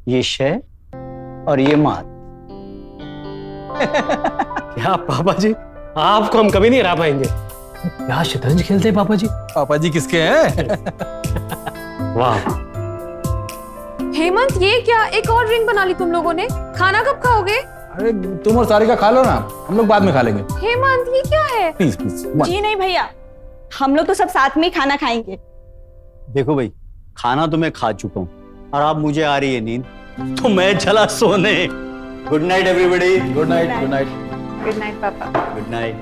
ये शय और ये मात। क्या पापा जी, आपको हम कभी नहीं हरा पाएंगे। क्या शतरंज खेलते हैं पापा जी। पापा जी किसके हैं? वाह। हेमंत, ये क्या एक और ड्रिंक बना ली तुम लोगों ने? खाना कब खाओगे? अरे तुम और सारिका खा लो ना, हम लोग बाद में खा लेंगे। हेमंत, ये क्या है? Please please. जी नहीं भैया, हम लोग तो सब साथ में ही खाना खाएंगे। देखो भाई, खाना तो मैं खा चुका हूँ और अब मुझे आ रही है नींद, तो मैं चला सोने। Good night everybody. Good night. Good night. Good night पापा। Good night.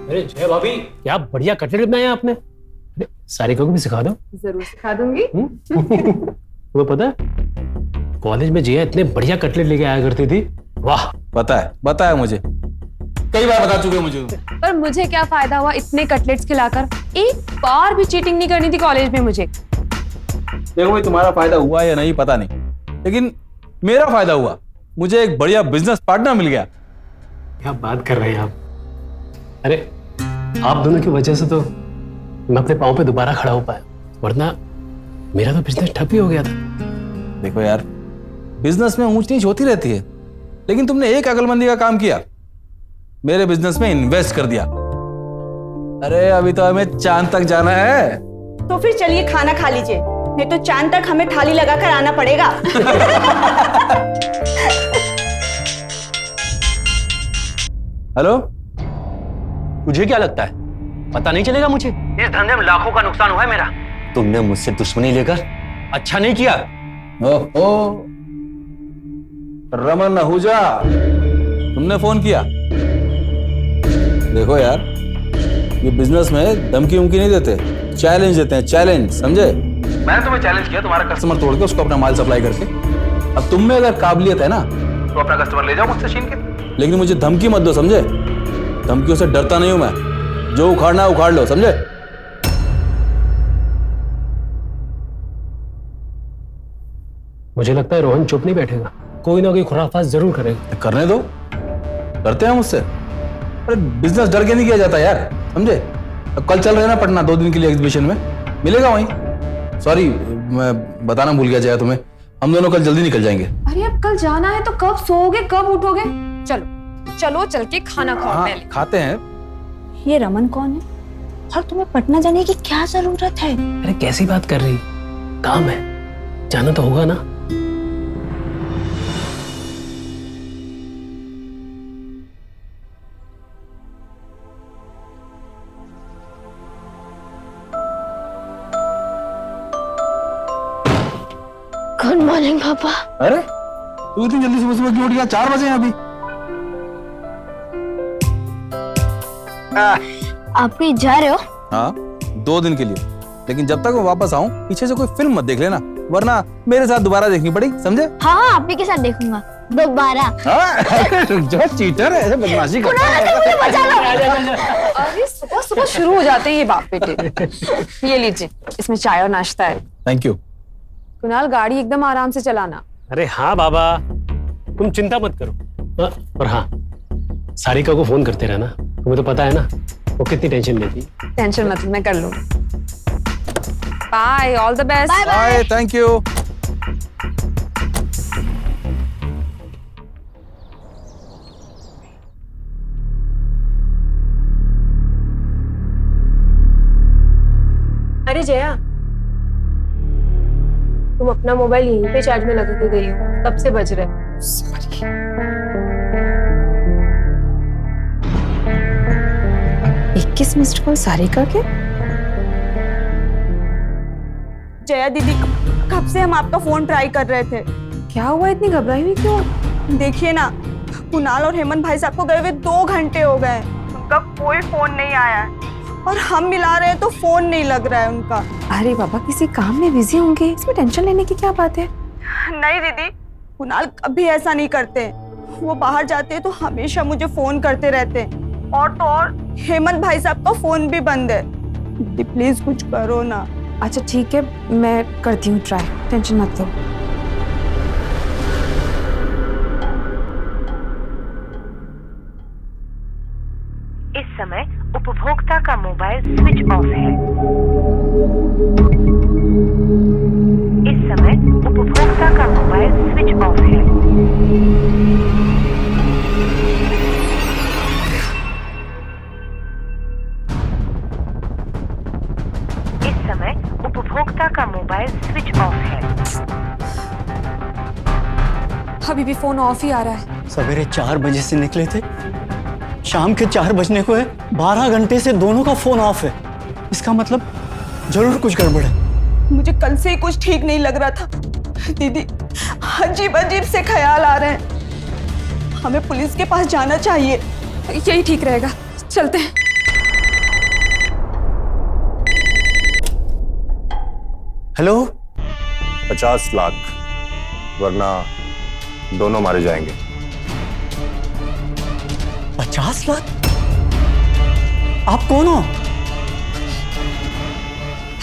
अरे जय भाभी, क्या बढ़िया कटलेट बनाए आपने। अरे सारिका को भी सिखा दो। जरूर सिखा दूंगी। तुम्हें पता है कॉलेज में जिया इतने बढ़िया कटलेट लेके आया करती थी। वाह। पता है मुझे, कई बार बता चुके मुझे। पर मुझे क्या फायदा हुआ इतने कटलेट्स खिलाकर? एक बार भी चीटिंग नहीं करनी थी कॉलेज में मुझे। देखो भाई, तुम्हारा फायदा हुआ या नहीं पता नहीं, लेकिन मेरा फायदा हुआ। मुझे एक बढ़िया बिजनेस पार्टनर मिल गया। क्या बात कर रहे हैं आप। अरे आप दोनों की वजह से तो मैं अपने पाँव पे दोबारा खड़ा हो पाया, वरना मेरा तो बिजनेस ठप ही हो गया था। देखो यार, बिजनेस में ऊंच नीच होती रहती है, लेकिन तुमने एक अकलमंदी का काम किया, मेरे बिजनेस में इन्वेस्ट कर दिया। अरे अभी तो हमें चांद तक जाना है। तो फिर चलिए खाना खा लीजिए, नहीं तो चांद तक हमें थाली लगाकर आना पड़ेगा। हेलो, तुझे क्या लगता है पता नहीं चलेगा मुझे? इस धंधे में लाखों का नुकसान हुआ है मेरा। तुमने मुझसे दुश्मनी लेकर अच्छा नहीं किया। ओहो, रमन आहूजा, तुमने फोन किया? देखो यार, ये बिजनेस में धमकी उमकी नहीं देते, चैलेंज देते हैं, चैलेंज, समझे? मैंने तुम्हें चैलेंज किया तुम्हारा कस्टमर तोड़ के उसको अपना माल सप्लाई करके। अब तुम में अगर काबिलियत है ना तो अपना कस्टमर ले जाओ मुझसे छीन के, लेकिन मुझे धमकी मत दो, समझे? धमकियों से डरता नहीं हूं मैं, जो उखाड़ना है उखाड़ लो, समझे? मुझे लगता है रोहन चुप नहीं बैठेगा, कोई ना कोई खुराफात जरूर करेगा। करने दो, करते हैं मुझसे। अरे बिजनेस डर के नहीं किया जाता यार, समझे? अब कल चल रहे हैं ना पटना 2 दिन के लिए एग्जीबिशन में, मिलेगा वहीं। सॉरी, मैं बताना भूल गया जया तुम्हें, हम दोनों कल जल्दी निकल जाएंगे। अरे अब कल जाना है तो कब सोओगे, कब उठोगे? चलो चलो, चल के खाना खाओ हाँ, पहले। खाते हैं। ये रमन कौन है और तुम्हें पटना जाने की क्या जरूरत है? अरे कैसी बात कर रही, काम है, जाना तो होगा ना। गुड मॉर्निंग पापा। अरे तू इतनी जल्दी सुबह सुबह क्यों उठ गया? 4 बजे हैं अभी। आप भी जा रहे हो? हाँ, 2 दिन के लिए, लेकिन जब तक मैं वापस आऊं पीछे से कोई फिल्म मत देख लेना, वरना मेरे साथ दोबारा देखनी पड़ेगी, समझे? हाँ हाँ, आप ही के साथ देखूंगा दोबारा। जो चीटर है, ऐसे बदमाशी करता है। अरे सुबह सुबह शुरू हो जाते हैं ये बाप बेटे। ये लीजिए, इसमें चाय और नाश्ता है। Thank you. कुणाल, गाड़ी एकदम आराम से चलाना। अरे हाँ बाबा, तुम चिंता मत करो। और हाँ, सारिका को फोन करते रहना, तुम्हें तो पता है ना वो कितनी टेंशन लेती है। टेंशन मत, मैं कर लूंगी। Bye, all the best. Bye, thank you. अरे जया, तुम अपना मोबाइल यहीं पे चार्ज में लगा के गई हो, कब से बज रहे? 21 मिस्ड कॉल सारिका के। जया दीदी, कब से हम आपका फोन ट्राई कर रहे थे। क्या हुआ, इतनी घबराई हुई क्यों? देखिए ना, कुणाल और हेमंत भाई साहब को गए हुए 2 घंटे हो गए, उनका कोई फोन नहीं आया है, और हम मिला रहे हैं तो फोन नहीं लग रहा है उनका। अरे बाबा, किसी काम में बिजी होंगे, इसमें टेंशन लेने की क्या बात है? नहीं दीदी, कुणाल कभी ऐसा नहीं करते, वो बाहर जाते हैं तो हमेशा मुझे फोन करते रहते हैं, और तो और हेमंत भाई साहब का फोन भी बंद है। दीदी प्लीज कुछ करो ना। अच्छा ठीक है, मैं करती हूँ ट्राई, टेंशन मत लो। इस समय उपभोक्ता का मोबाइल स्विच ऑफ है। इस समय उपभोक्ता का मोबाइल स्विच ऑफ है। इस समय उपभोक्ता का मोबाइल स्विच ऑफ है। अभी भी फोन ऑफ ही आ रहा है। सवेरे 4 बजे से निकले थे, शाम के 4 बजने को है। 12 घंटे से दोनों का फोन ऑफ है। इसका मतलब जरूर कुछ गड़बड़ है। मुझे कल से ही कुछ ठीक नहीं लग रहा था दीदी। अजीब अजीब से ख्याल आ रहे हैं। हमें पुलिस के पास जाना चाहिए। यही ठीक रहेगा, चलते हैं। हेलो। 50 लाख, वरना दोनों मारे जाएंगे। 50 लाख? आप कौन हो?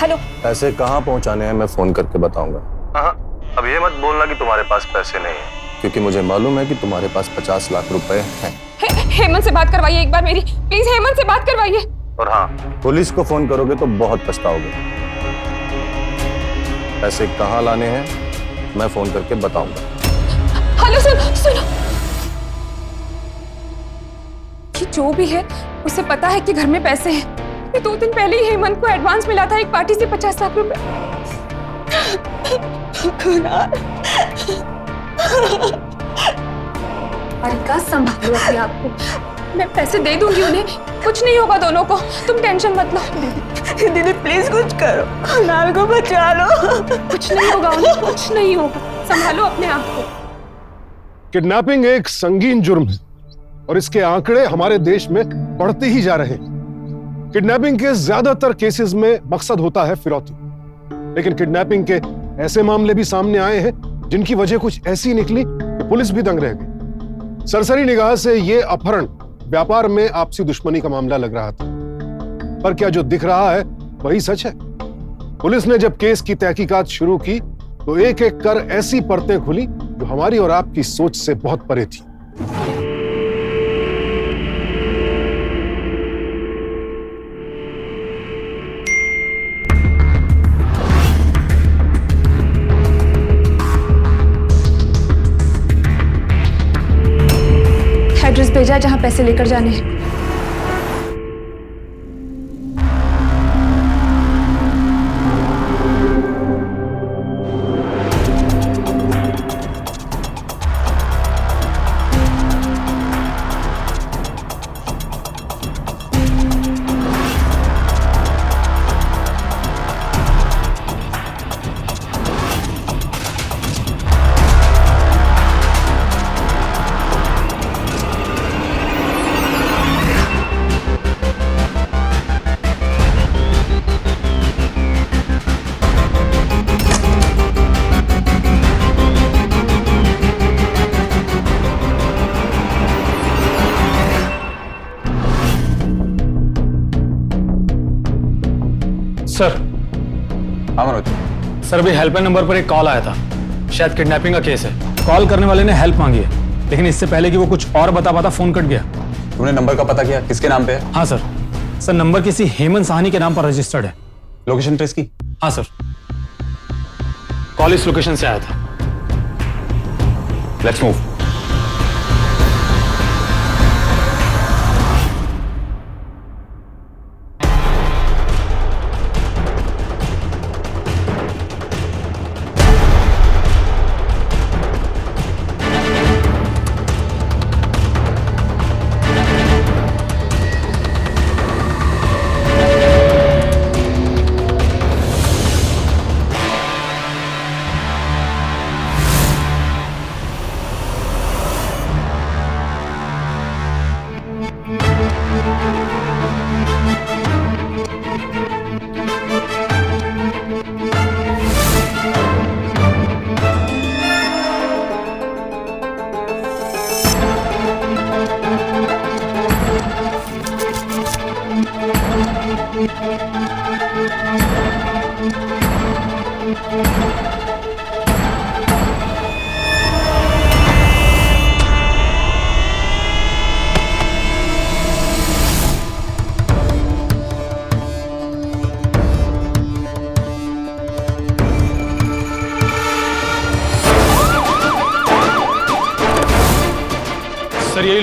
हेलो। पैसे कहाँ पहुंचाने हैं मैं फोन करके बताऊंगा। हाँ, अब ये मत बोलना कि तुम्हारे पास पैसे नहीं है, क्योंकि मुझे मालूम है कि तुम्हारे पास 50 लाख रुपए हैं। हेमंत से बात करवाइए एक बार मेरी, प्लीज हेमंत से बात करवाइए। और हाँ, पुलिस को फोन करोगे तो बहुत पछताओगे। पैसे कहाँ लाने हैं मैं फोन करके बताऊंगा। हेलो, सुनो। कि जो भी है उसे पता है कि घर में पैसे हैं। ये 2 दिन पहले ही हेमंत को एडवांस मिला था एक पार्टी से 50 लाख रुपए। अरिका, संभालो अपने आप को। मैं पैसे दे दूंगी उन्हें, कुछ नहीं होगा दोनों को, तुम टेंशन मत लो। दीदी प्लीज कुछ करो, कुणाल को बचा लो। कुछ नहीं होगा उन्हें, कुछ नहीं होगा, संभालो अपने आप को। किडनैपिंग एक संगीन जुर्म है और इसके आंकड़े हमारे देश में बढ़ते ही जा रहे हैं। किडनैपिंग के ज्यादातर केसेस में मकसद होता है फिरौती, लेकिन किडनैपिंग के ऐसे मामले भी सामने आए हैं जिनकी वजह कुछ ऐसी निकली कि पुलिस भी दंग रह गई। सरसरी निगाह से ये अपहरण व्यापार में आपसी दुश्मनी का मामला लग रहा था, पर क्या जो दिख रहा है वही सच है? पुलिस ने जब केस की तहकीकात शुरू की तो एक एक कर ऐसी परतें खुली जो हमारी और आपकी सोच से बहुत परे थी। एड्रेस भेजा है जहां पैसे लेकर जाने हैं। सर। हाँ मनोज। सर, अभी हेल्पलाइन नंबर पर एक कॉल आया था, शायद किडनैपिंग का केस है। कॉल करने वाले ने हेल्प मांगी है, लेकिन इससे पहले कि वो कुछ और बता पाता फोन कट गया। तुमने नंबर का पता किया किसके नाम पे है? हाँ सर। सर, नंबर किसी हेमंत साहनी के नाम पर रजिस्टर्ड है। लोकेशन ट्रेस की? हाँ सर, कॉल इस लोकेशन से आया था। Let's move.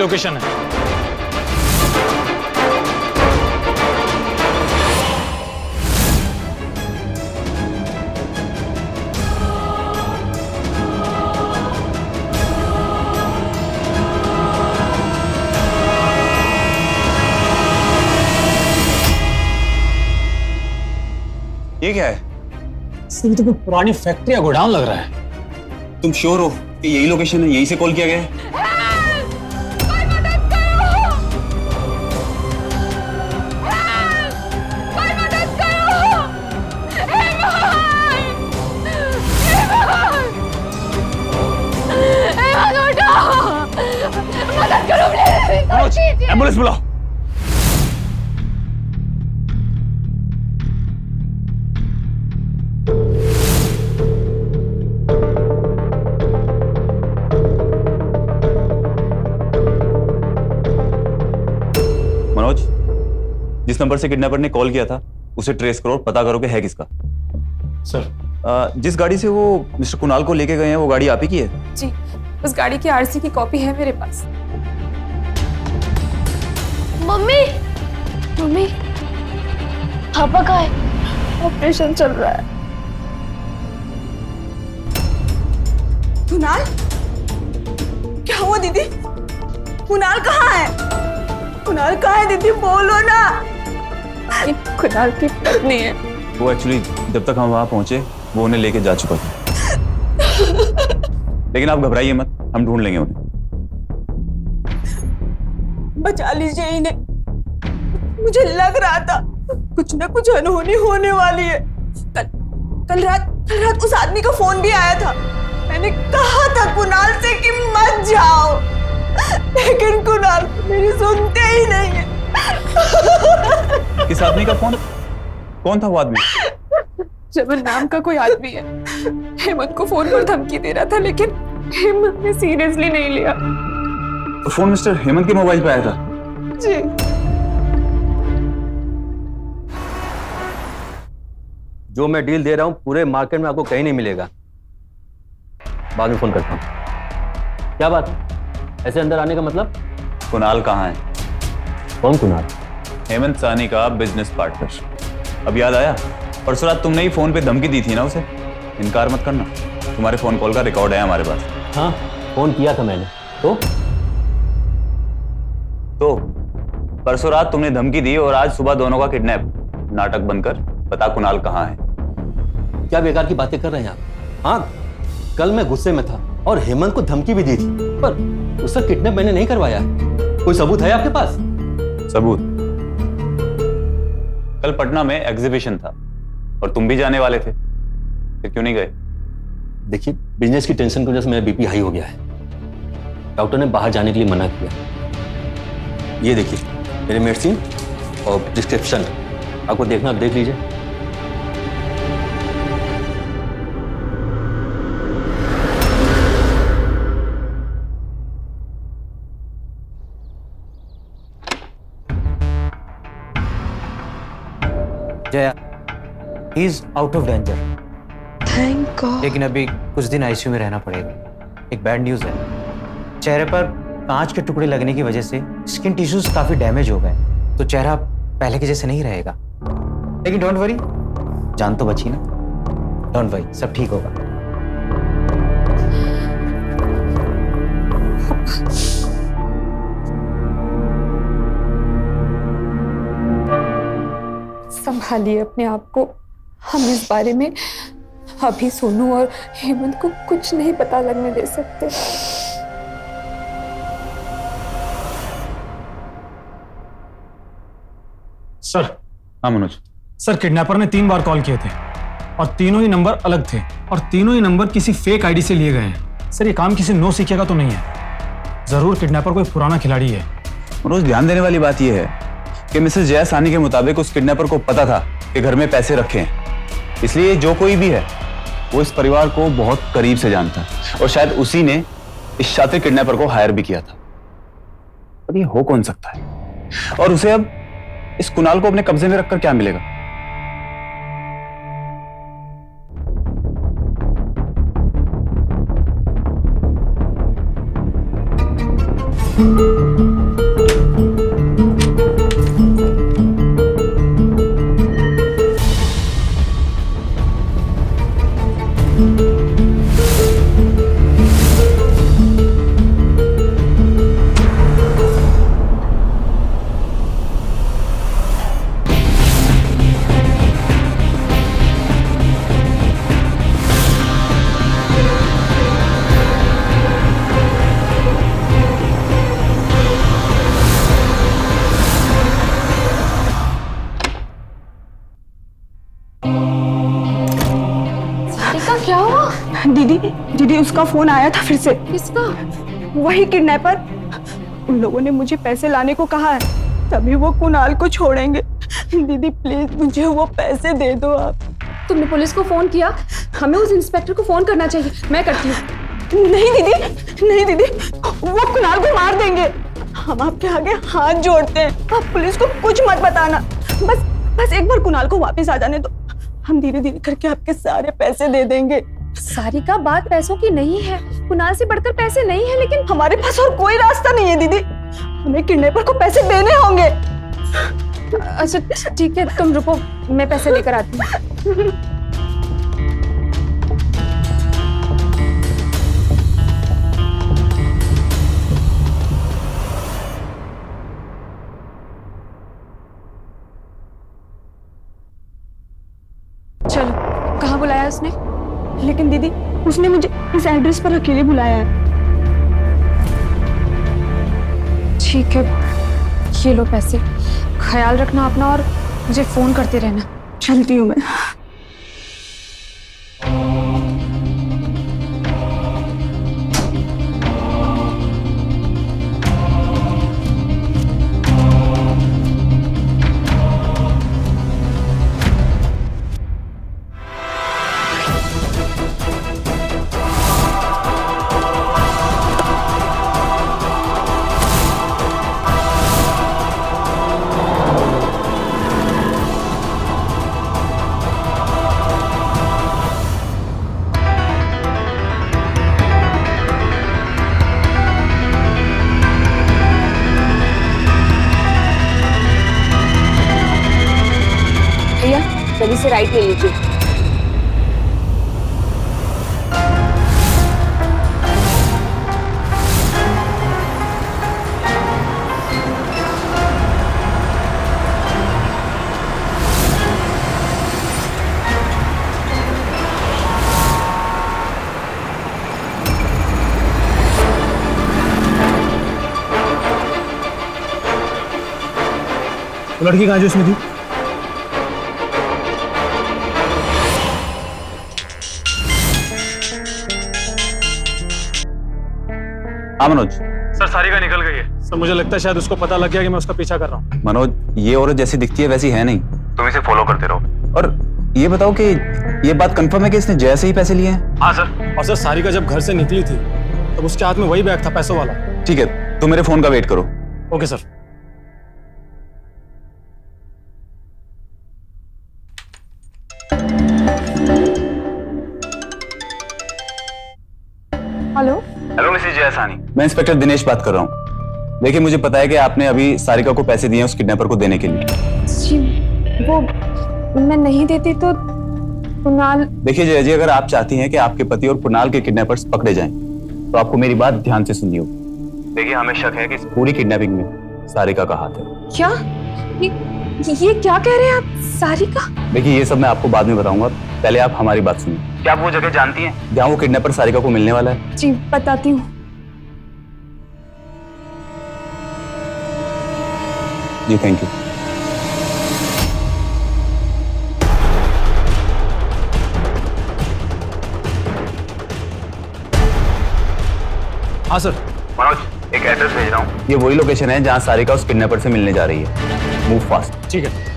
लोकेशन है। ये क्या है? ये तो कोई पुरानी फैक्ट्री या गोडाउन लग रहा है। तुम श्योर हो कि यही लोकेशन है, यहीं से कॉल किया गया है? एम्बुलेंस बुलाओ। मनोज, जिस नंबर से किडनैपर ने कॉल किया था उसे ट्रेस करो और पता करो कि है किसका। सर, जिस गाड़ी से वो मिस्टर कुणाल को लेके गए हैं वो गाड़ी आप ही की है? जी, उस गाड़ी की आरसी की कॉपी है मेरे पास। मम्मी, मम्मी, पापा कहाँ है? ऑपरेशन चल रहा है। कुणाल, क्या हुआ दीदी? कुणाल कहाँ है? कुणाल कहाँ है दीदी, बोलो ना। ये कुणाल की पत्नी है। वो एक्चुअली जब तक हम वहां पहुंचे वो उन्हें लेके जा चुका था। लेकिन आप घबराइए मत, हम ढूंढ लेंगे उन्हें। बचा लीजिए इन्हें। मुझे लग रहा था कुछ ना कुछ अनहोनी होने वाली है। कल रात उस आदमी का फोन भी आया था। मैंने कहा था कुणाल से कि मत जाओ, लेकिन कुणाल मेरी सुनते ही नहीं है। किस आदमी का फोन? कौन था वो आदमी? जमन नाम का कोई आदमी है। हेमंत को फोन पर धमकी दे रहा था, लेकिन हेमंत ने सीरियसली नहीं लिया। तो फोन मिस्टर हेमंत के मोबाइल पे आया था? जी। जो मैं डील दे रहा हूं पूरे मार्केट में आपको कहीं नहीं मिलेगा। बाद में फोन करता हूं। क्या बात, ऐसे अंदर आने का मतलब? कुणाल कहाँ है? कौन कुणाल? हेमंत साहनी का बिजनेस पार्टनर। अब याद आया? परसों रात तुमने ही फोन पे धमकी दी थी ना उसे। इनकार मत करना, तुम्हारे फोन कॉल का रिकॉर्ड है हमारे पास। हाँ, फोन किया था मैंने। तो परसों रात तुमने धमकी दी और आज सुबह दोनों का किडनैप। नाटक बंद कर, बता कुणाल कहाँ है? क्या बेकार की बातें कर रहे हैं आप? हाँ, कल मैं गुस्से में था और हेमंत को धमकी भी दी थी, पर उसका किडनैप मैंने नहीं करवाया। कोई सबूत है आपके पास? सबूत? कल पटना में एग्जीबिशन था और तुम भी जाने वाले थे, फिर क्यों नहीं गए? देखिए, बिजनेस की टेंशन की वजह से मेरा बीपी हाई हो गया है। डॉक्टर ने बाहर जाने के लिए मना किया। ये देखिए मेरे मेडिसिन और प्रिस्क्रिप्शन, आपको देखना देख लीजिए। Jaya, he is out of danger. Thank God. लेकिन अभी कुछ दिन आईसीयू में रहना पड़ेगा। एक बैड न्यूज है, चेहरे पर कांच के टुकड़े लगने की वजह से स्किन टिश्यूज काफी डैमेज हो गए, तो चेहरा पहले के जैसे नहीं रहेगा। लेकिन डोंट वरी, जान तो बची ना। डोंट वरी, सब ठीक होगा। संभालिए अपने आप को। हम इस बारे में अभी सोनू और हेमंत को कुछ नहीं पता लगने दे सकते। सर। हाँ मनोज। सर, किडनैपर ने 3 बार कॉल किए थे और तीनों ही नंबर अलग थे और तीनों ही नंबर किसी फेक आईडी से लिए गए हैं। सर, ये काम किसी नो सीखे का तो नहीं है। जरूर किडनैपर कोई पुराना खिलाड़ी है। मनोज, ध्यान देने वाली बात यह है कि मिसेस जया सानी के मुताबिक उस किडनैपर को पता था कि घर में पैसे रखे हैं, इसलिए जो कोई भी है वो इस परिवार को बहुत करीब से जानता है और शायद उसी ने इस शातिर किडनैपर को हायर भी किया था। पर ये हो कौन सकता है? और उसे अब इस कुणाल को अपने कब्जे में रखकर क्या मिलेगा? क्या हुआ? दीदी उसका फोन आया था फिर से। किसका? वही किडनैपर। उन लोगों ने मुझे पैसे लाने को कहा है, तभी वो कुणाल को छोड़ेंगे। दीदी प्लीज मुझे वो पैसे दे दो आप। तुमने पुलिस को फोन किया? हमें उस इंस्पेक्टर को फोन करना चाहिए। मैं करती हूँ। नहीं दीदी, वो कुणाल को मार देंगे। हम आपके आगे हाथ जोड़ते हैं, आप पुलिस को कुछ मत बताना। बस एक बार कुणाल को वापस आ जाने दो, हम धीरे धीरे करके आपके सारे पैसे दे देंगे। सारिका, बात पैसों की नहीं है, कुणाल से बढ़कर पैसे नहीं है, लेकिन हमारे पास और कोई रास्ता नहीं है दीदी, हमें किडनैपर को पैसे देने होंगे। अच्छा ठीक है, तुम रुको, मैं पैसे लेकर आती हूँ। चलो, कहाँ बुलाया उसने? लेकिन दीदी उसने मुझे इस एड्रेस पर अकेले बुलाया है। ठीक है, ये लो पैसे, ख्याल रखना अपना और मुझे फोन करते रहना। चलती हूँ मैं। गली से राइट ले लीजिए। लड़की कहाँ जो इसमें थी? हाँ मनोज। सर सारिका निकल गई है। सर मुझे लगता है शायद उसको पता लग गया कि मैं उसका पीछा कर रहा हूँ। मनोज, ये औरत जैसी दिखती है वैसी है नहीं, तुम इसे फॉलो करते रहो। और ये बताओ कि ये बात कंफर्म है कि इसने जय से ही पैसे लिए हैं? हाँ सर। और सर सारिका जब घर से निकली थी तब उसके हाथ में वही बैग था, पैसों वाला। ठीक है, तुम मेरे फोन का वेट करो। Okay sir. हेलो मिसेस जयसानी, मैं इंस्पेक्टर दिनेश बात कर रहा हूँ। देखिए, मुझे पता है कि आपने अभी सारिका को पैसे दिए हैं उस किडनैपर को देने के लिए। जी, वो मैं नहीं देती तो कुणाल। देखिए जय जी, अगर आप चाहती हैं कि आपके पति और कुणाल के किडनैपर्स पकड़े जाएं, तो आपको मेरी बात ध्यान से सुनिए। देखिए, हमें शक है कि इस पूरी किडनैपिंग में सारिका का हाथ है। क्या? ये क्या कह रहे हैं आप? सारिका? देखिए, ये सब मैं आपको बाद में बताऊंगा, पहले आप हमारी बात सुनिए। क्या आप वो जगह जानती हैं जहाँ वो किडनैपर सारिका को मिलने वाला है? जी बताती हूँ। जी थैंक यू। हाँ सर। मनोज, एक एड्रेस भेज रहा हूँ, ये वही लोकेशन है जहाँ सारिका उस किडनैपर से मिलने जा रही है। Move fast. ठीक है।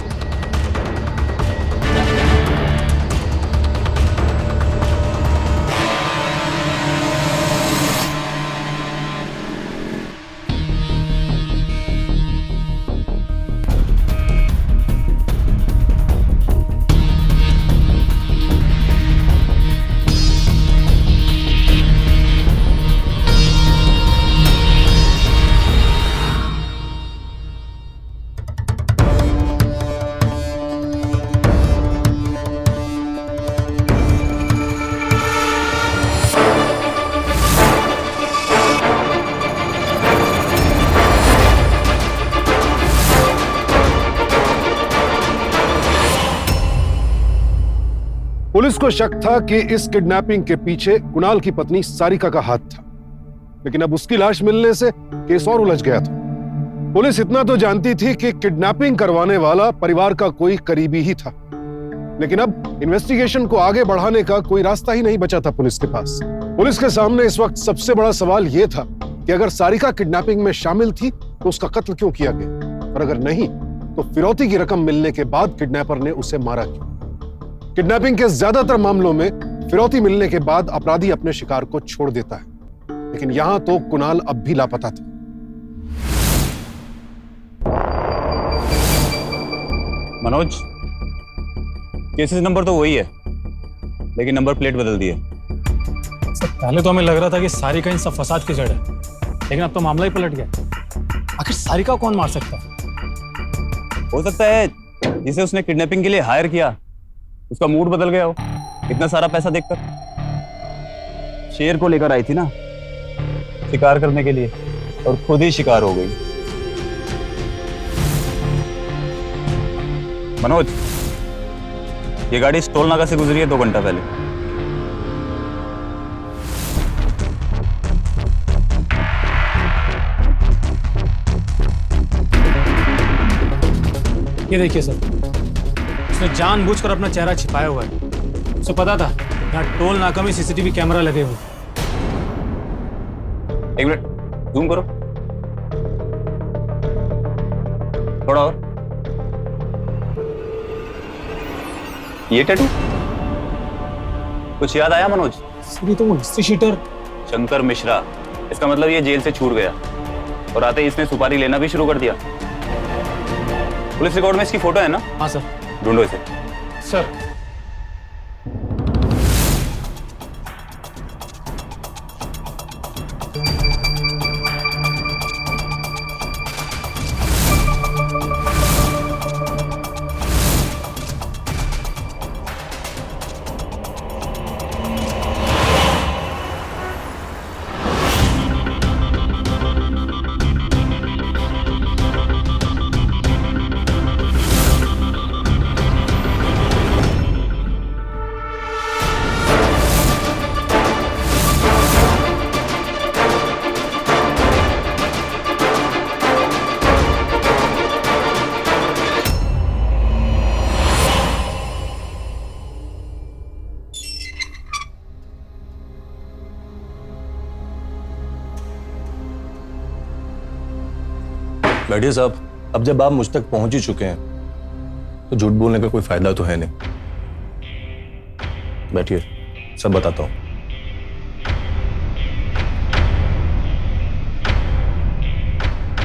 पुलिस को शक था कि इस किडनैपिंग के पीछे कुणाल की पत्नी सारिका का हाथ था, लेकिन अब उसकी लाश मिलने से केस और उलझ गया था। पुलिस इतना तो जानती थी कि किडनैपिंग करवाने वाला परिवार का कोई करीबी ही था, लेकिन अब इन्वेस्टिगेशन को आगे बढ़ाने का कोई रास्ता ही नहीं बचा था पुलिस के पास। पुलिस के सामने इस वक्त सबसे बड़ा सवाल यह था कि अगर सारिका किडनैपिंग में शामिल थी तो उसका कत्ल क्यों किया गया, और अगर नहीं तो फिरौती की रकम मिलने के बाद किडनैपर ने उसे मारा क्यों। किडनैपिंग के ज्यादातर मामलों में फिरौती मिलने के बाद अपराधी अपने शिकार को छोड़ देता है, लेकिन यहां तो कुणाल अब भी लापता था। मनोज, केसेस नंबर तो वही है, लेकिन नंबर प्लेट बदल दी है। सर पहले तो हमें लग रहा था कि सारिका इन सब फसाद की जड़ है, लेकिन अब तो मामला ही पलट गया। आखिर सारिका कौन मार सकता है? हो सकता है जिसे उसने किडनैपिंग के लिए हायर किया उसका मूड बदल गया हो, इतना सारा पैसा देखकर। शेर को लेकर आई थी ना शिकार करने के लिए, और खुद ही शिकार हो गई। मनोज, ये गाड़ी टोल नाका से गुजरी है 2 घंटा पहले। ये देखिए सर, उसने जानबूझकर अपना चेहरा छिपाया हुआ है। उसे पता था यहाँ टोल नाका में सीसीटीवी कैमरा लगे हुए। 1 मिनट जूम करो थोड़ा और। ये टैटू कुछ याद आया मनोज? सर ये तो वो हिस्ट्री शीटर शंकर मिश्रा, इसका मतलब ये जेल से छूट गया और आते ही इसने सुपारी लेना भी शुरू कर दिया। पुलिस रिकॉर्ड में इसकी फोटो है ना? हाँ सर। ढूंढो इसे। सर बैठिए साहब, अब जब आप मुझ तक पहुंच ही चुके हैं तो झूठ बोलने का कोई फायदा तो है नहीं। बैठिए, सब बताता हूं।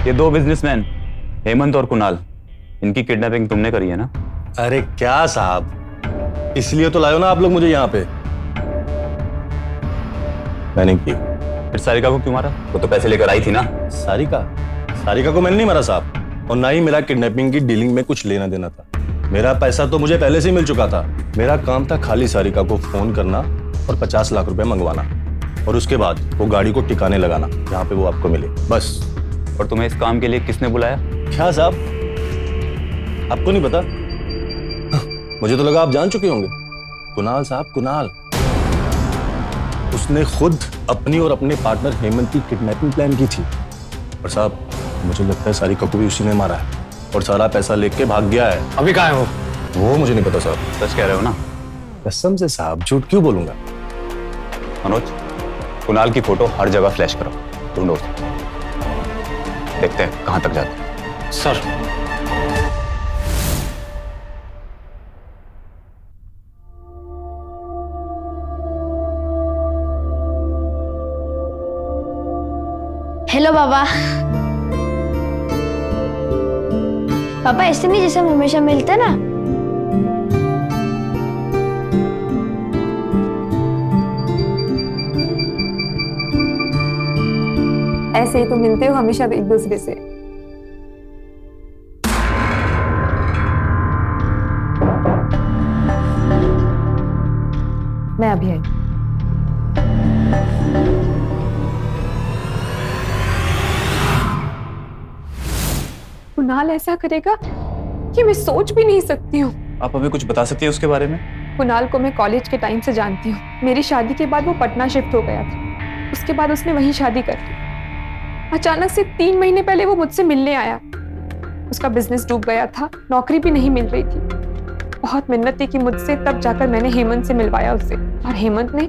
ये 2 बिजनेसमैन हेमंत और कुणाल, इनकी किडनैपिंग तुमने करी है ना? अरे क्या साहब, इसलिए तो लाए हो ना आप लोग मुझे यहाँ पे। मैंने की। फिर सारिका को क्यों मारा? वो तो पैसे लेकर आई थी ना। सारिका को मैंने नहीं मारा साहब, और ना ही मेरा किडनैपिंग की डीलिंग में कुछ लेना देना था। मेरा पैसा तो मुझे पहले से ही मिल चुका था। मेरा काम था खाली सारिका को फोन करना और 50 लाख रुपए मंगवाना, और उसके बाद वो गाड़ी को टिकाने लगाना जहाँ पे वो आपको मिले, बस। और तुम्हें इस काम के लिए किसने बुलाया? क्या साहब, आपको नहीं पता? मुझे तो लगा आप जान चुके होंगे। कुणाल साहब, कुणाल। उसने खुद अपनी और अपने पार्टनर हेमंत की किडनैपिंग प्लान की थी, और साहब मुझे लगता है सारिका को भी उसी ने मारा है, और सारा पैसा लेके भाग गया है। अभी कहाँ है वो मुझे नहीं पता साहब। सच कह रहे हो ना? कसम से साहब, झूठ क्यों बोलूंगा। मनोज, कुणाल की फोटो हर जगह फ्लैश करो, ढूंढो, देखते हैं कहां तक जाते हैं। सर हेलो पापा। पापा ऐसे नहीं जैसे हम हमेशा मिलते हैं ना। ऐसे ही तो मिलते हो हमेशा एक दूसरे से। मैं अभी आई। कुणाल ऐसा करेगा कि मैं सोच भी नहीं सकती हूँ। आप हमें कुछ बता सकती है उसके बारे में? कुणाल को मैं कॉलेज के टाइम से जानती हूँ। मेरी शादी के बाद वो पटना शिफ्ट हो गया था। उसके बाद उसने वहीं शादी कर ली। अचानक से 3 महीने पहले वो मुझसे मिलने आया। उसका बिजनेस डूब गया था, नौकरी भी नहीं मिल रही थी। बहुत मिन्नतें की मुझसे, तब जाकर मैंने हेमंत से मिलवाया उसे, और हेमंत ने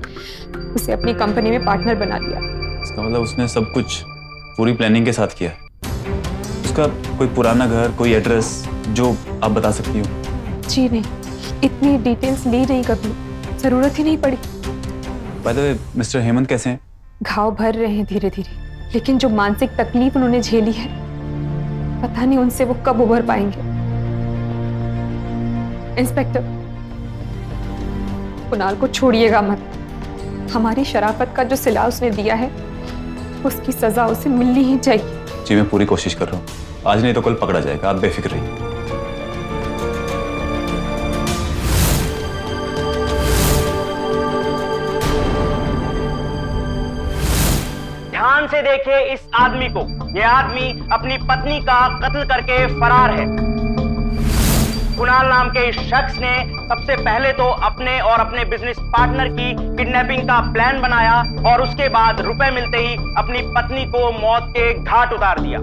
उसे अपनी कंपनी में पार्टनर बना लिया। इसका मतलब उसने सब कुछ पूरी प्लानिंग के साथ किया। उसका कोई पुराना घर, कोई एड्रेस जो आप बता सकती हो? जी नहीं, इतनी डिटेल्स ली नहीं कभी, जरूरत ही नहीं पड़ी। By the way, mister Hemant कैसे हैं? घाव भर रहे हैं धीरे धीरे, लेकिन जो मानसिक तकलीफ उन्होंने झेली है, पता नहीं उनसे वो कब उभर पाएंगे। इंस्पेक्टर, कुणाल को छोड़िएगा मत। हमारी शराफत का जो सिला उसने दिया है, उसकी सजा उसे मिलनी ही चाहिए। जी मैं पूरी कोशिश कर रहा हूँ, आज नहीं तो कल पकड़ा जाएगा, आप बेफिक्र रहिए। ध्यान से देखिए इस आदमी को। यह आदमी अपनी पत्नी का कत्ल करके फरार है। कुणाल नाम के इस शख्स ने सबसे पहले तो अपने और अपने बिजनेस पार्टनर की किडनैपिंग का प्लान बनाया और उसके बाद रुपए मिलते ही अपनी पत्नी को मौत के घाट उतार दिया।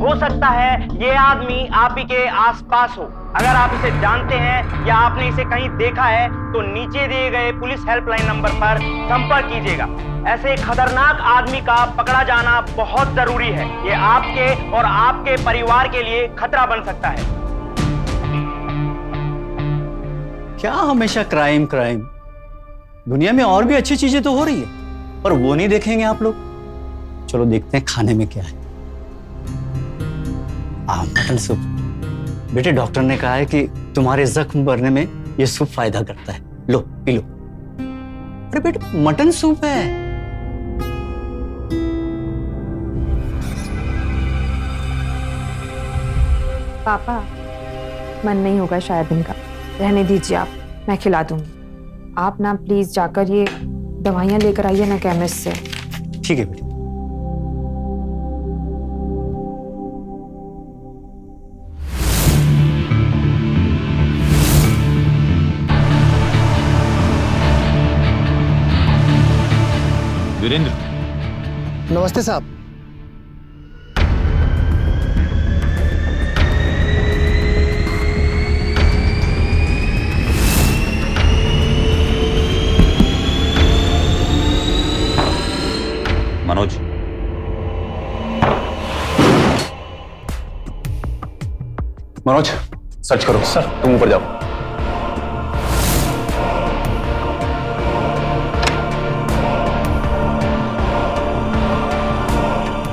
हो सकता है ये आदमी आप ही के आसपास हो। अगर आप इसे जानते हैं या आपने इसे कहीं देखा है तो नीचे दिए गए पुलिस हेल्पलाइन नंबर पर संपर्क कीजिएगा। ऐसे खतरनाक आदमी का पकड़ा जाना बहुत जरूरी है। ये आपके और आपके परिवार के लिए खतरा बन सकता है। क्या हमेशा क्राइम क्राइम? दुनिया में और भी अच्छी चीजें तो हो रही है, पर वो नहीं देखेंगे आप लोग। चलो देखते हैं खाने में क्या है। Mutton soup. बेटे, डॉक्टर ने कहा है कि तुम्हारे जख्म भरने में ये सूप फायदा करता है। लो पी लो। अरे बेटे, मटन सूप है। पापा, मन नहीं होगा शायद इनका, रहने दीजिए आप, मैं खिला दूंगी। आप ना प्लीज जाकर ये दवाइयां लेकर आइए ना केमिस्ट से। ठीक है बेटे। वीरेंद्र। नमस्ते साहब। मनोज, मनोज सर्च करो। सर तुम ऊपर जाओ।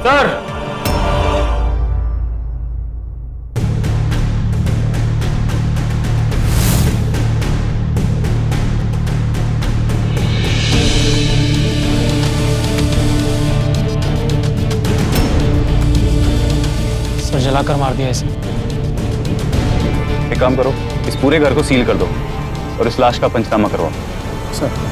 सर, सर जलाकर मार दिया इसे। एक काम करो, इस पूरे घर को सील कर दो और इस लाश का पंचनामा करवाओ। सर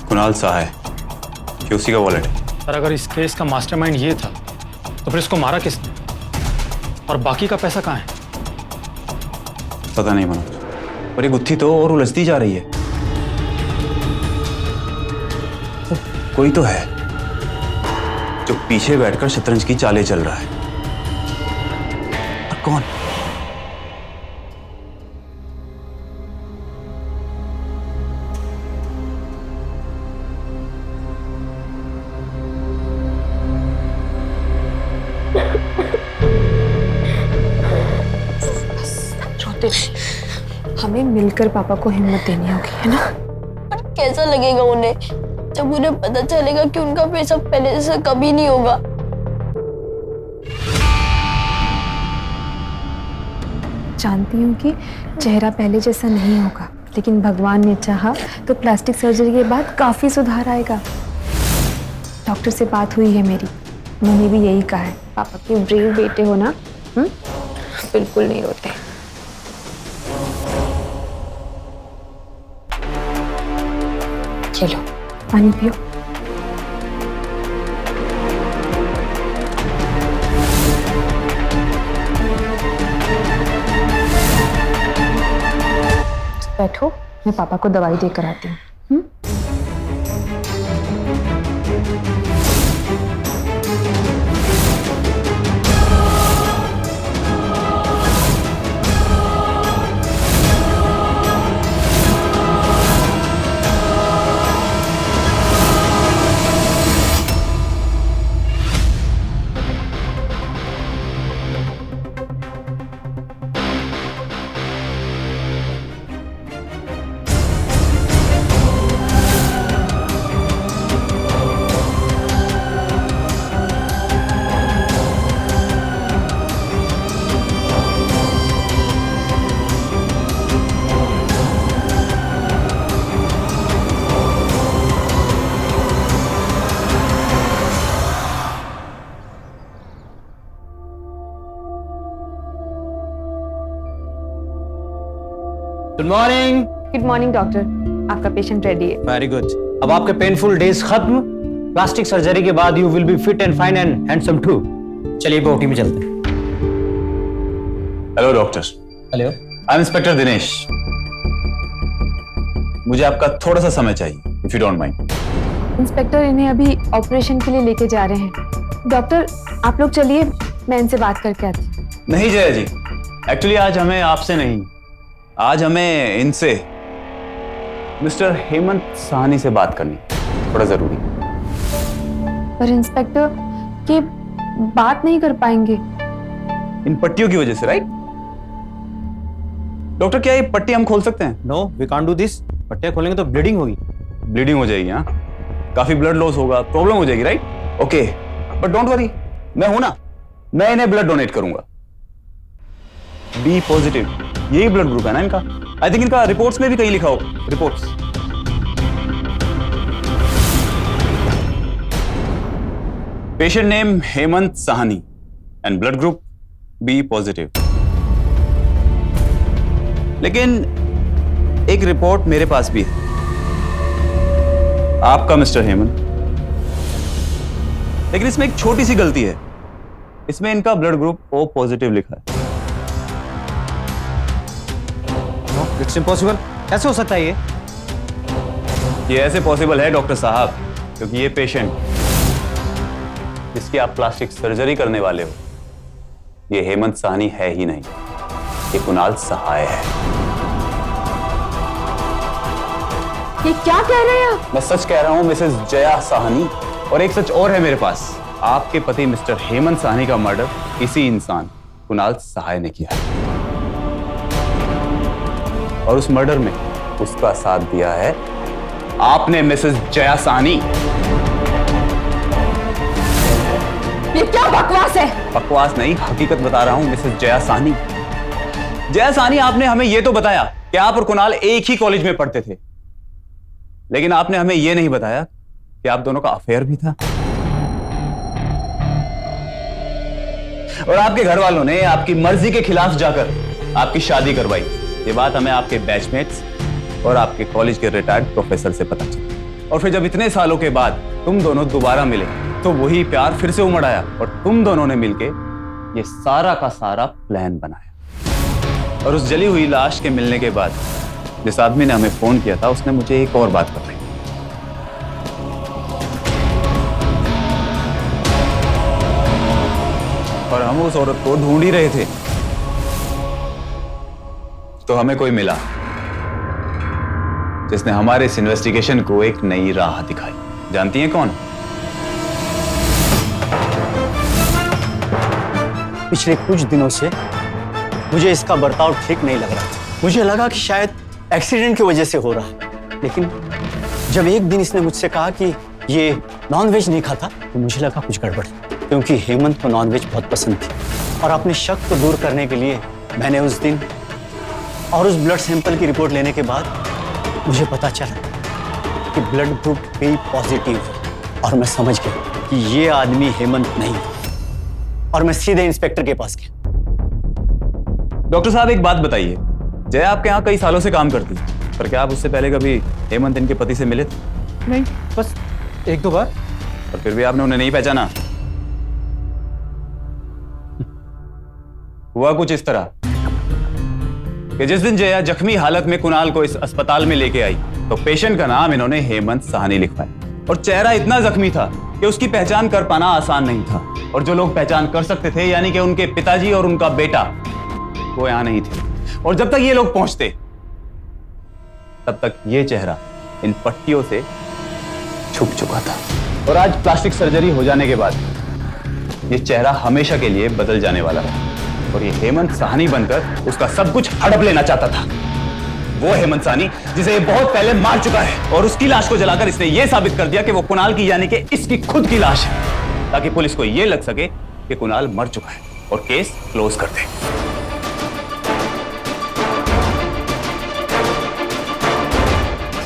कुणाल सहाय, कि उसी का वॉलेट है। सर, अगर इस केस का मास्टरमाइंड ये था तो फिर इसको मारा किसने? और बाकी का पैसा कहाँ है? पता नहीं मनोज, पर ये गुत्थी तो और उलझती जा रही है। तो कोई तो है जो पीछे बैठकर शतरंज की चालें चल रहा है। और कौन? हमें मिलकर पापा को हिम्मत देनी होगी, है ना? पर कैसा लगेगा उन्हें जब उन्हें पता चलेगा कि उनका पैसा पहले जैसा कभी नहीं होगा। जानती हूँ कि चेहरा पहले जैसा नहीं होगा, लेकिन भगवान ने चाहा तो प्लास्टिक सर्जरी के बाद काफी सुधार आएगा। डॉक्टर से बात हुई है मेरी, उन्होंने भी यही कहा है। पापा के ब्रेव बेटे हो ना, बिल्कुल नहीं रोते। ये लो पानी पियो। बैठो, मैं पापा को दवाई देकर आती हूँ। Good morning. Good morning doctor, आपका पेशेंट रेडी है। Very good. अब आपके पेनफुल डेज खत्म। प्लास्टिक सर्जरी के बाद you will be fit and fine and handsome too. चलिए ओटी में चलते हैं। Hello doctor. Hello, I am inspector Dinesh. मुझे आपका थोड़ा सा समय चाहिए, if you don't mind. Inspector, इन्हें अभी ऑपरेशन के लिए लेके जा रहे हैं। डॉक्टर आप लोग चलिए, मैं इनसे बात करके आती हूँ। नहीं जया जी, एक्चुअली आज हमें आपसे नहीं, आज हमें इनसे, मिस्टर हेमंत साहनी से बात करनी, थोड़ा जरूरी। पर इंस्पेक्टर, ये बात नहीं कर पाएंगे। इन पट्टियों की वजह से, राइट? डॉक्टर, क्या ये पट्टी हम खोल सकते हैं? No, we can't do this. पट्टियां खोलेंगे तो ब्लीडिंग होगी। ब्लीडिंग हो जाएगी, हाँ, काफी ब्लड लॉस होगा, प्रॉब्लम हो जाएगी, right? Okay, but don't worry, मैं हूं ना, मैं इन्हें ब्लड डोनेट करूंगा। बी पॉजिटिव, यही ब्लड ग्रुप है ना इनका। आई थिंक इनका रिपोर्ट्स में भी कहीं लिखा हो, reports. Patient name Hemant Sahni and blood group B positive. लेकिन एक रिपोर्ट मेरे पास भी है, आपका मिस्टर हेमंत, लेकिन इसमें एक छोटी सी गलती है। इसमें इनका ब्लड ग्रुप ओ पॉजिटिव लिखा है। It's impossible. कैसे हो सकता है ये ऐसे पॉसिबल है डॉक्टर साहब, क्योंकि ये पेशेंट जिसकी आप प्लास्टिक सर्जरी करने वाले हो, ये हेमंत साहनी है ही नहीं, ये कुणाल सहाय है। ये क्या कह रहे हैं आप? मैं सच कह रहा हूं मिसेस जया साहनी, और एक सच और है मेरे पास। आपके पति मिस्टर हेमंत साहनी का मर्डर इसी इंसान कुणाल सहाय ने किया है, और उस मर्डर में उसका साथ दिया है आपने, मिसेस जया साहनी। ये क्या बकवास है? बकवास नहीं, हकीकत बता रहा हूं मिसेस जया साहनी। जया साहनी, आपने हमें यह तो बताया कि आप और कुणाल एक ही कॉलेज में पढ़ते थे, लेकिन आपने हमें यह नहीं बताया कि आप दोनों का अफेयर भी था। और आपके घर वालों ने आपकी मर्जी के खिलाफ जाकर आपकी शादी करवाई। ये बात हमें आपके बैचमेट्स और आपके कॉलेज के रिटायर्ड प्रोफेसर से पता चला। और फिर जब इतने सालों के बाद तुम दोनों दोबारा मिले, तो वही प्यार फिर से उमड़ आया, और तुम दोनों ने मिलके ये सारा का सारा प्लान बनाया। और उस जली हुई लाश के मिलने के बाद जिस आदमी ने हमें फोन किया था, उसने मुझे एक और बात बताई। और हम उस औरत को ढूंढ ही रहे थे, तो हमें कोई मिला जिसने हमारे इस इन्वेस्टिगेशन को एक नई राह दिखाई। जानती हैं कौन? पिछले कुछ दिनों से मुझे इसका बर्ताव ठीक नहीं लग रहा था। मुझे लगा कि शायद एक्सीडेंट की वजह से हो रहा है, लेकिन जब एक दिन इसने मुझसे कहा कि ये नॉनवेज नहीं खाता, तो मुझे लगा कुछ गड़बड़ है, क्योंकि हेमंत को नॉनवेज बहुत पसंद थी। और अपने शक को दूर करने के लिए मैंने उस दिन और उस ब्लड सैंपल की रिपोर्ट लेने के बाद मुझे पता चला कि ब्लड ग्रुप बी पॉजिटिव है, और मैं समझ गया कि ये आदमी हेमंत नहीं है, और मैं सीधे इंस्पेक्टर के पास गया। डॉक्टर साहब, एक बात बताइए, जया आपके यहाँ कई सालों से काम करती है, पर क्या आप उससे पहले कभी हेमंत इनके पति से मिले थे? नहीं, बस एक दो बार। और फिर भी आपने उन्हें नहीं पहचाना? हुआ कुछ इस तरह कि जिस दिन जया जख्मी हालत में कुणाल को इस अस्पताल में लेके आई तो पेशेंट का नाम इन्होंने हेमंत साहनी लिखवाया और चेहरा इतना जख्मी था कि उसकी पहचान कर पाना आसान नहीं था। और जो लोग पहचान कर सकते थे यानी कि उनके पिताजी और उनका बेटा, वो यहां नहीं थे। और जब तक ये लोग पहुंचते तब तक ये चेहरा इन पट्टियों से छुप चुका था। और आज प्लास्टिक सर्जरी हो जाने के बाद ये चेहरा हमेशा के लिए बदल जाने वाला है और ये हेमंत साहनी बनकर उसका सब कुछ हड़प लेना चाहता था। वो हेमंत साहनी जिसे ये बहुत पहले मार चुका है और उसकी लाश को जलाकर इसने ये साबित कर दिया कि वो कुणाल की यानी कि इसकी खुद की लाश है, ताकि पुलिस को ये लग सके कि कुणाल मर चुका है और केस क्लोज कर दे।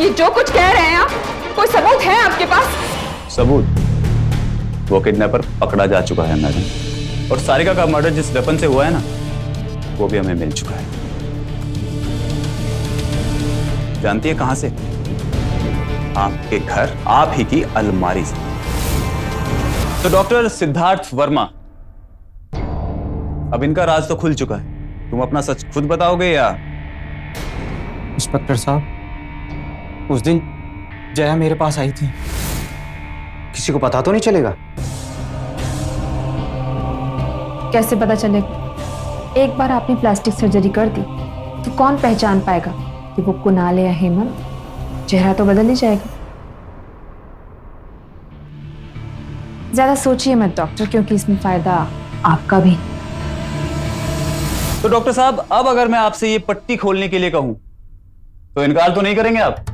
ये जो कुछ कह रहे हैं आप, कोई सबूत है आपके पास? सबूत? वो किडनैपर पकड़ा जा चुका है मैडम, और सारिका का मर्डर जिस वेपन से हुआ है ना, वो भी हमें मिल चुका है। जानती है कहां से? आपके घर, आप ही की अलमारी से। तो डॉक्टर सिद्धार्थ वर्मा, अब इनका राज तो खुल चुका है, तुम अपना सच खुद बताओगे या? इंस्पेक्टर साहब, उस दिन जया मेरे पास आई थी, किसी को पता तो नहीं चलेगा? कैसे पता चलेगा? एक बार आपने प्लास्टिक सर्जरी कर दी तो कौन पहचान पाएगा कि वो कुणाल है या हेमंत? चेहरा तो बदल ही जाएगा। ज्यादा सोचिए मत डॉक्टर, क्योंकि इसमें फायदा आपका भी। तो डॉक्टर साहब, अब अगर मैं आपसे ये पट्टी खोलने के लिए कहूं तो इनकार तो नहीं करेंगे आप?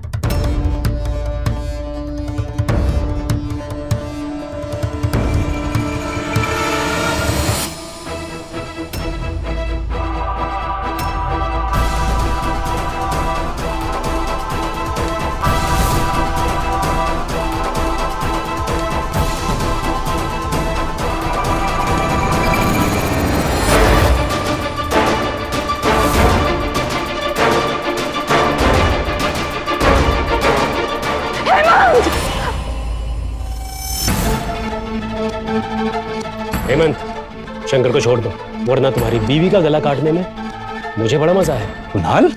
हेमंत, शंकर को छोड़ दो, वरना तुम्हारी बीवी का गला काटने में मुझे बड़ा मजा है। कुणाल?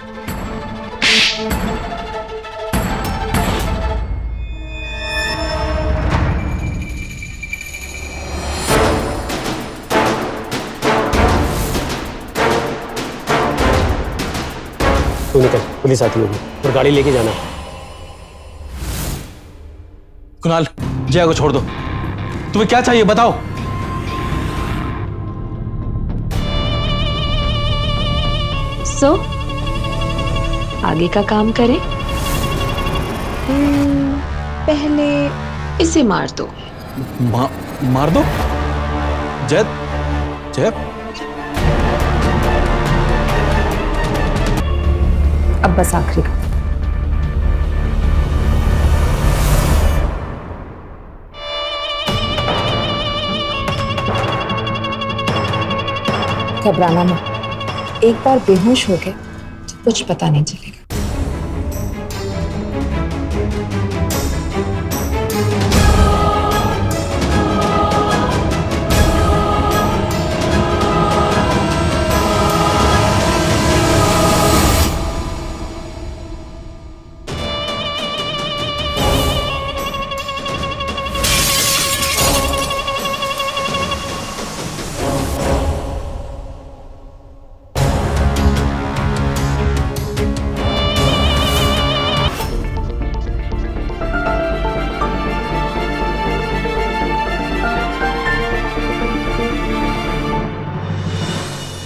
तू निकल, पुलिस आती होगी, और गाड़ी लेके जाना। कुणाल, जया को छोड़ दो। तुम्हें क्या चाहिए बताओ? आगे का काम करें? पहले इसे मार दो। मार दो? जय, जय, अब बस आखिरी का। घबराना मत, एक बार बेहोश हो गए तो कुछ पता नहीं चलेगा।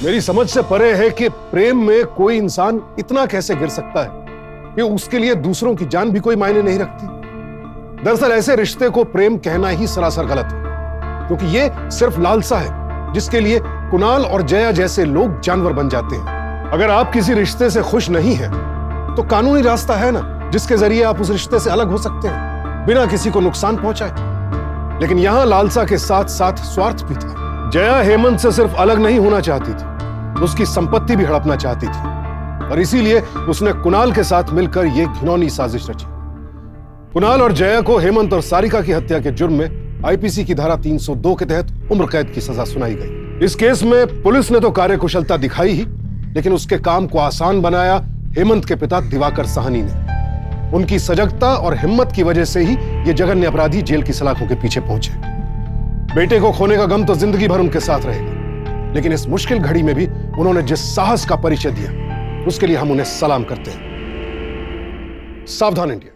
मेरी समझ से परे है कि प्रेम में कोई इंसान इतना कैसे गिर सकता है कि उसके लिए दूसरों की जान भी कोई मायने नहीं रखती। दरअसल ऐसे रिश्ते को प्रेम कहना ही सरासर गलत है, क्योंकि ये सिर्फ लालसा है जिसके लिए कुणाल और जया जैसे लोग जानवर बन जाते हैं। अगर आप किसी रिश्ते से खुश नहीं हैं, तो कानूनी रास्ता है ना जिसके जरिए आप उस रिश्ते से अलग हो सकते हैं बिना किसी को नुकसान पहुंचाए। लेकिन यहां लालसा के साथ साथ स्वार्थ भी था। जया हेमंत से सिर्फ अलग नहीं होना चाहती थी, उसकी संपत्ति भी हड़पना चाहती थी, और इसीलिए उसने कुणाल के साथ मिलकर यह घिनौनी साजिश रची। कुणाल और जया को हेमंत और सारिका की हत्या के जुर्म में आईपीसी की धारा 302 के तहत उम्र कैद की सजा सुनाई गई। इस केस में पुलिस ने तो कार्यकुशलता दिखाई ही, लेकिन उसके काम को आसान बनाया हेमंत के पिता दिवाकर साहनी ने। उनकी सजगता और हिम्मत की वजह से ही ये जघन्य अपराधी जेल की सलाखों के पीछे पहुंचे। बेटे को खोने का गम तो जिंदगी भर उनके साथ रहेगा, लेकिन इस मुश्किल घड़ी में भी उन्होंने जिस साहस का परिचय दिया, उसके लिए हम उन्हें सलाम करते हैं। सावधान इंडिया।